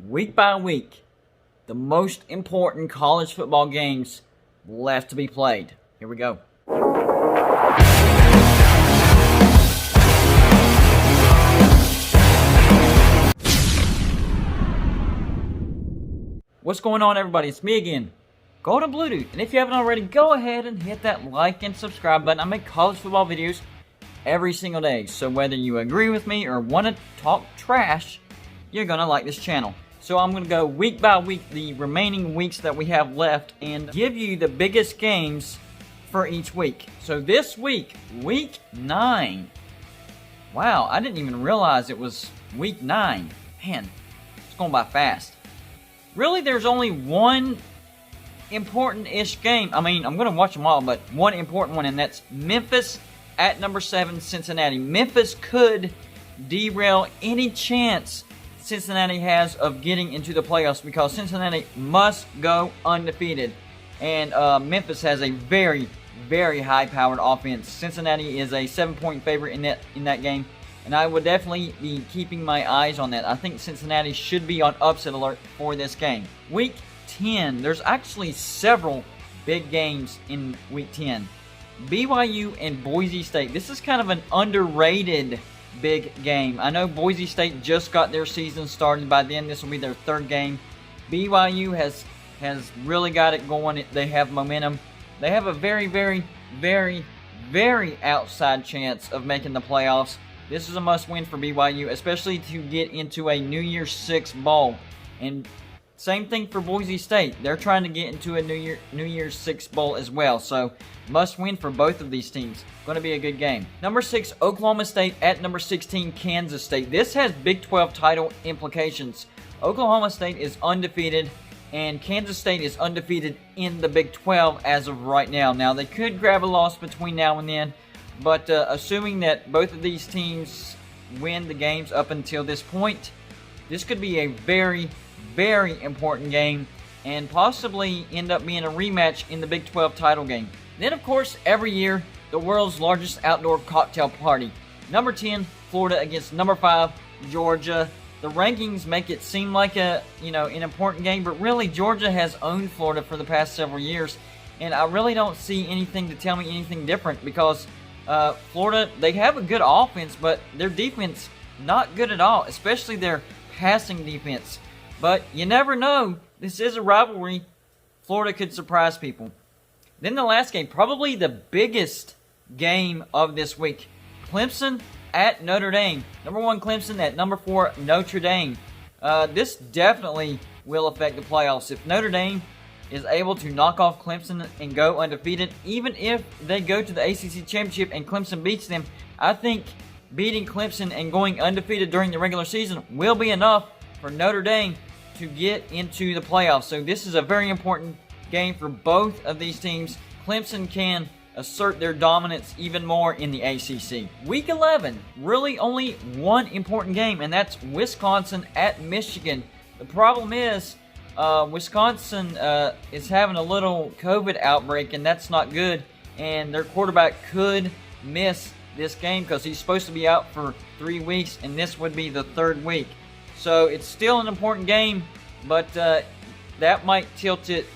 week by week, the most important college football games left to be played. Here we go. What's going on, everybody? It's me again, Golden Bluetooth. And if you haven't already, go ahead and hit that like and subscribe button. I make college football videos every single day. So whether you agree with me or want to talk trash, you're going to like this channel. So I'm going to go week by week, the remaining weeks that we have left, and give you the biggest games for each week. So this week, week 9. Wow, I didn't even realize it was week 9. Man, it's going by fast. Really, there's only one important-ish game. I mean, I'm going to watch them all, but one important one, and that's Memphis at number 7, Cincinnati. Memphis could derail any chance Cincinnati has of getting into the playoffs because Cincinnati must go undefeated. And Memphis has a very, very high-powered offense. Cincinnati is a 7-point favorite in that game. And I would definitely be keeping my eyes on that. I think Cincinnati should be on upset alert for this game. Week 10, there's actually several big games in Week 10. BYU and Boise State. This is kind of an underrated big game. I know Boise State just got their season started. By then, this will be their 3rd game. BYU has really got it going. They have momentum. They have a very, very, very, very outside chance of making the playoffs. This is a must-win for BYU, especially to get into a New Year's Six bowl. And same thing for Boise State. They're trying to get into a New Year's Six bowl as well. So, must-win for both of these teams. Going to be a good game. Number 6, Oklahoma State at number 16, Kansas State. This has Big 12 title implications. Oklahoma State is undefeated, and Kansas State is undefeated in the Big 12 as of right now. Now, they could grab a loss between now and then, but assuming that both of these teams win the games up until this point, this could be a very, very important game and possibly end up being a rematch in the Big 12 title game. Then, of course, every year, the world's largest outdoor cocktail party. Number 10, Florida against number 5, Georgia. The rankings make it seem like an important game, but really Georgia has owned Florida for the past several years, and I really don't see anything to tell me anything different because Florida, they have a good offense, but their defense, not good at all, especially their passing defense. But you never know. This is a rivalry. Florida could surprise people. Then the last game, probably the biggest game of this week. Clemson at Notre Dame. Number 1, Clemson at number 4, Notre Dame. This definitely will affect the playoffs. If Notre Dame is able to knock off Clemson and go undefeated, even if they go to the ACC Championship and Clemson beats them, I think beating Clemson and going undefeated during the regular season will be enough for Notre Dame to get into the playoffs. So this is a very important game for both of these teams. Clemson can assert their dominance even more in the ACC. Week 11, really only one important game, and that's Wisconsin at Michigan. The problem is Wisconsin is having a little COVID outbreak, and that's not good, and their quarterback could miss this game because he's supposed to be out for 3 weeks, and this would be the 3rd week. So it's still an important game, but that might tilt it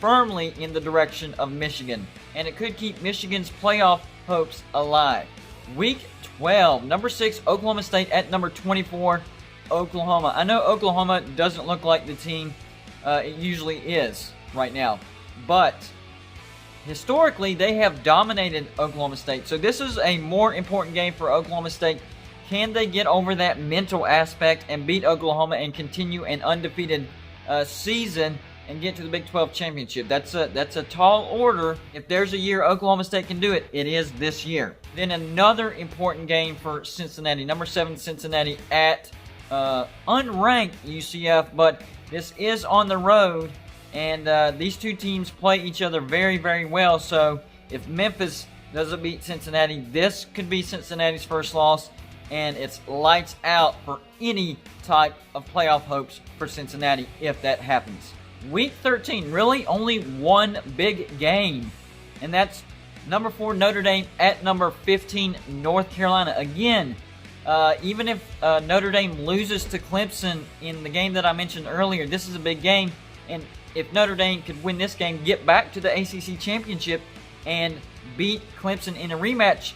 firmly in the direction of Michigan, and it could keep Michigan's playoff hopes alive. Week 12, number 6, Oklahoma State at number 24, Oklahoma. I know Oklahoma doesn't look like the team it usually is right now, but historically they have dominated Oklahoma State. So this is a more important game for Oklahoma State. Can they get over that mental aspect and beat Oklahoma and continue an undefeated season and get to the Big 12 championship? That's a tall order. If there's a year Oklahoma State can do it, it is this year. Then another important game for Cincinnati. Number 7, Cincinnati at unranked UCF, but this is on the road, and these two teams play each other very, very well. So if Memphis doesn't beat Cincinnati, this could be Cincinnati's first loss, and it's lights out for any type of playoff hopes for Cincinnati if that happens. Week 13, really only one big game, and that's number 4 Notre Dame at number 15 North Carolina. Again, Even if Notre Dame loses to Clemson in the game that I mentioned earlier, this is a big game. And if Notre Dame could win this game, get back to the ACC championship, and beat Clemson in a rematch,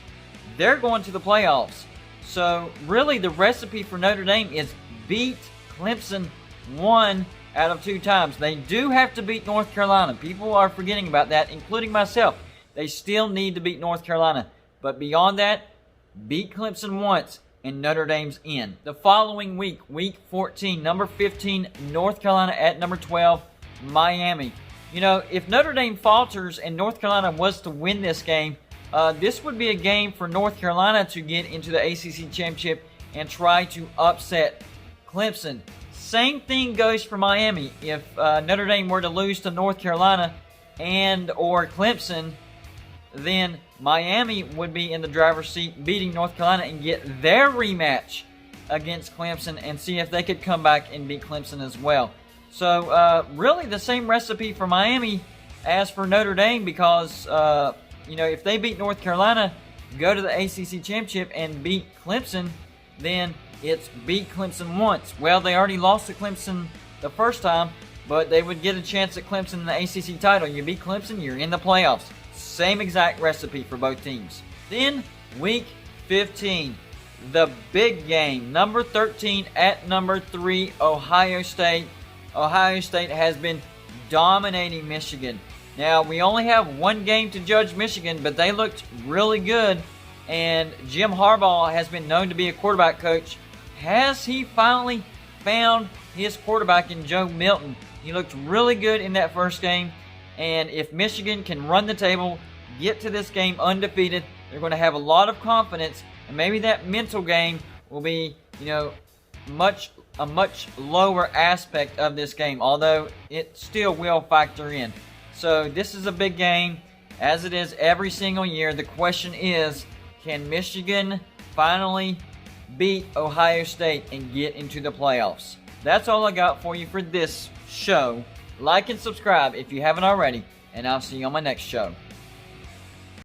they're going to the playoffs. So really the recipe for Notre Dame is beat Clemson 1 out of 2 times. They do have to beat North Carolina. People are forgetting about that, including myself. They still need to beat North Carolina. But beyond that, beat Clemson once, and Notre Dame's in. The following week, week 14, number 15, North Carolina at number 12, Miami. You know, if Notre Dame falters and North Carolina was to win this game, this would be a game for North Carolina to get into the ACC championship and try to upset Clemson. Same thing goes for Miami. If Notre Dame were to lose to North Carolina and or Clemson, then Miami would be in the driver's seat beating North Carolina and get their rematch against Clemson and see if they could come back and beat Clemson as well. So really the same recipe for Miami as for Notre Dame, because you know, if they beat North Carolina, go to the ACC championship and beat Clemson, then it's beat Clemson once. Well, they already lost to Clemson the first time, but they would get a chance at Clemson in the ACC title. You beat Clemson, you're in the playoffs. Same exact recipe for both teams. Then, week 15, the big game. Number 13 at number 3, Ohio State. Ohio State has been dominating Michigan. Now, we only have one game to judge Michigan, but they looked really good. And Jim Harbaugh has been known to be a quarterback coach. Has he finally found his quarterback in Joe Milton? He looked really good in that first game. And if Michigan can run the table, get to this game undefeated, they're going to have a lot of confidence. And maybe that mental game will be, you know, a much lower aspect of this game, although it still will factor in. So this is a big game, as it is every single year. The question is, can Michigan finally beat Ohio State and get into the playoffs? That's all I got for you for this show. Like and subscribe if you haven't already, and I'll see you on my next show.